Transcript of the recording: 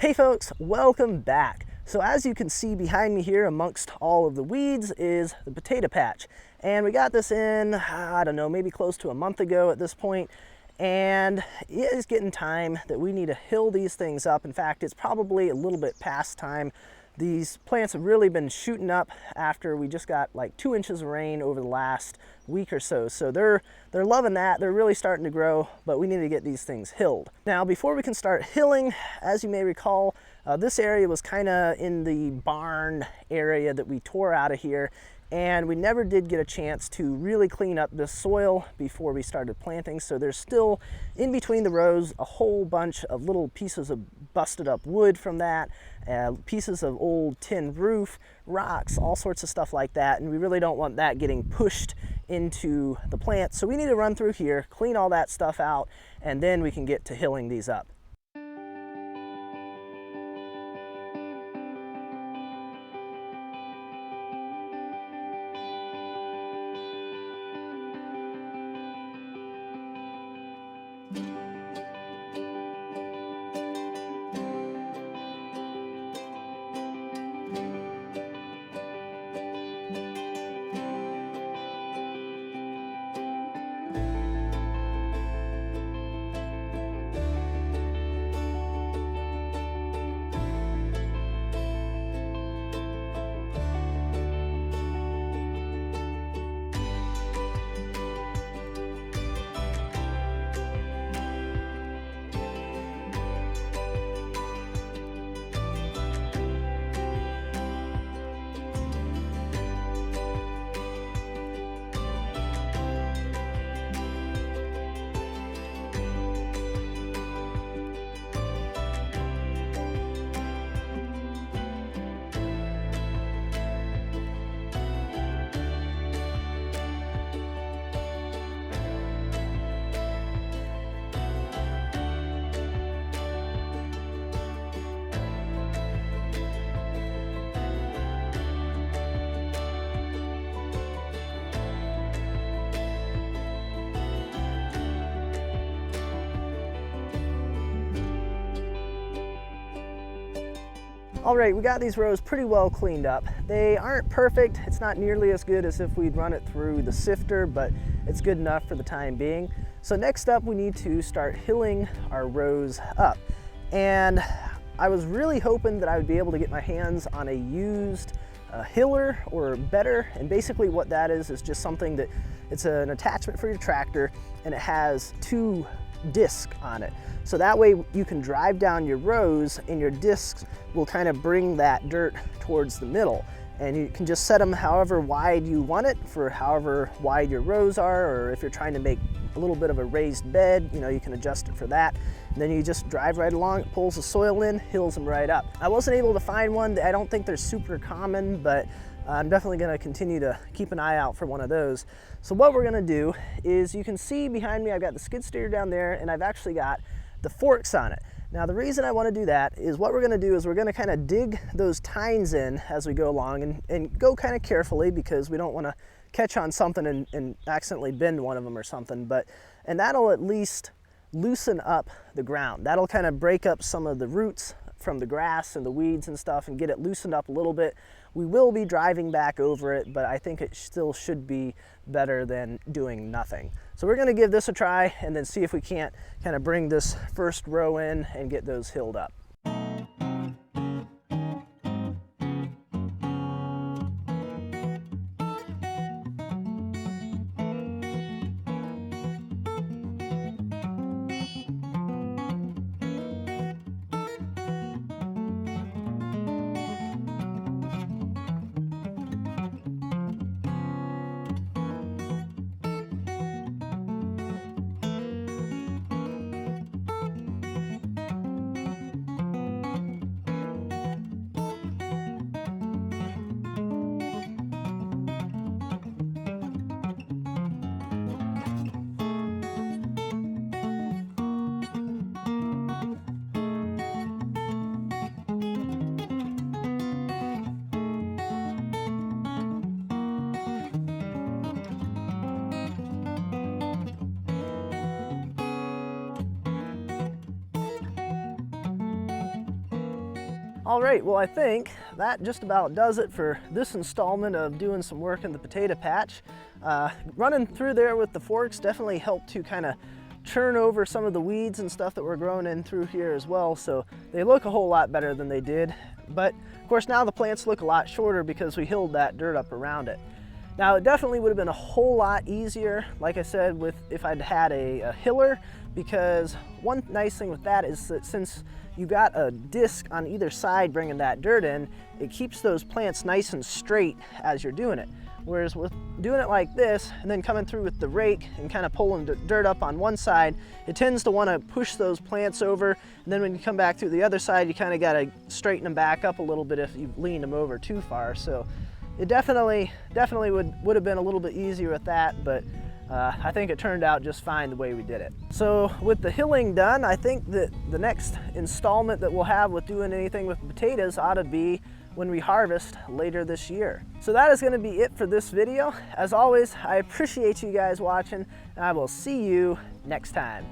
Hey folks, welcome back. So as you can see behind me here amongst all of the weeds is the potato patch. And we got this in, I don't know, maybe close to a month ago at this point. And it is getting time that we need to hill these things up. In fact, it's probably a little bit past time. These plants have really been shooting up after we just got like 2 inches of rain over the last week or so. So they're loving that. They're really starting to grow, but we need to get these things hilled. Now, before we can start hilling, as you may recall, this area was kind of in the barn area that we tore out of here, and we never did get a chance to really clean up the soil before we started planting. So there's still in between the rows a whole bunch of little pieces of busted up wood from that, pieces of old tin roof, rocks, all sorts of stuff like that, and we really don't want that getting pushed into the plant. So we need to run through here, clean all that stuff out, and then we can get to hilling these up. All right, we got these rows pretty well cleaned up. They aren't perfect. It's not nearly as good as if we'd run it through the sifter, but it's good enough for the time being. So next up, we need to start hilling our rows up. And I was really hoping that I would be able to get my hands on a used hiller or better. And basically what that is just something that it's an attachment for your tractor, and it has 2 disc on it. So that way you can drive down your rows and your discs will kind of bring that dirt towards the middle. And you can just set them however wide you want it for however wide your rows are, or if you're trying to make a little bit of a raised bed, you know, you can adjust it for that. And then you just drive right along, it pulls the soil in, hills them right up. I wasn't able to find one. I don't think they're super common, but I'm definitely going to continue to keep an eye out for one of those. So what we're going to do is, you can see behind me I've got the skid steer down there, and I've actually got the forks on it. Now the reason I want to do that is what we're going to do is we're going to kind of dig those tines in as we go along, and go kind of carefully because we don't want to catch on something and accidentally bend one of them or something. And that'll at least loosen up the ground. That'll kind of break up some of the roots from the grass and the weeds and stuff and get it loosened up a little bit. We will be driving back over it, but I think it still should be better than doing nothing. So we're going to give this a try and then see if we can't kind of bring this first row in and get those hilled up. All right, well, I think that just about does it for this installment of doing some work in the potato patch. Running through there with the forks definitely helped to kind of churn over some of the weeds and stuff that were growing in through here as well, so they look a whole lot better than they did. But of course now the plants look a lot shorter because we hilled that dirt up around it. Now it definitely would have been a whole lot easier, like I said, if I'd had a hiller, because one nice thing with that is that since you got a disc on either side bringing that dirt in, it keeps those plants nice and straight as you're doing it. Whereas with doing it like this and then coming through with the rake and kind of pulling the dirt up on one side, it tends to want to push those plants over, and then when you come back through the other side, you kind of got to straighten them back up a little bit if you lean them over too far. So it definitely would have been a little bit easier with that, but I think it turned out just fine the way we did it. So with the hilling done, I think that the next installment that we'll have with doing anything with potatoes ought to be when we harvest later this year. So that is going to be it for this video. As always, I appreciate you guys watching, and I will see you next time.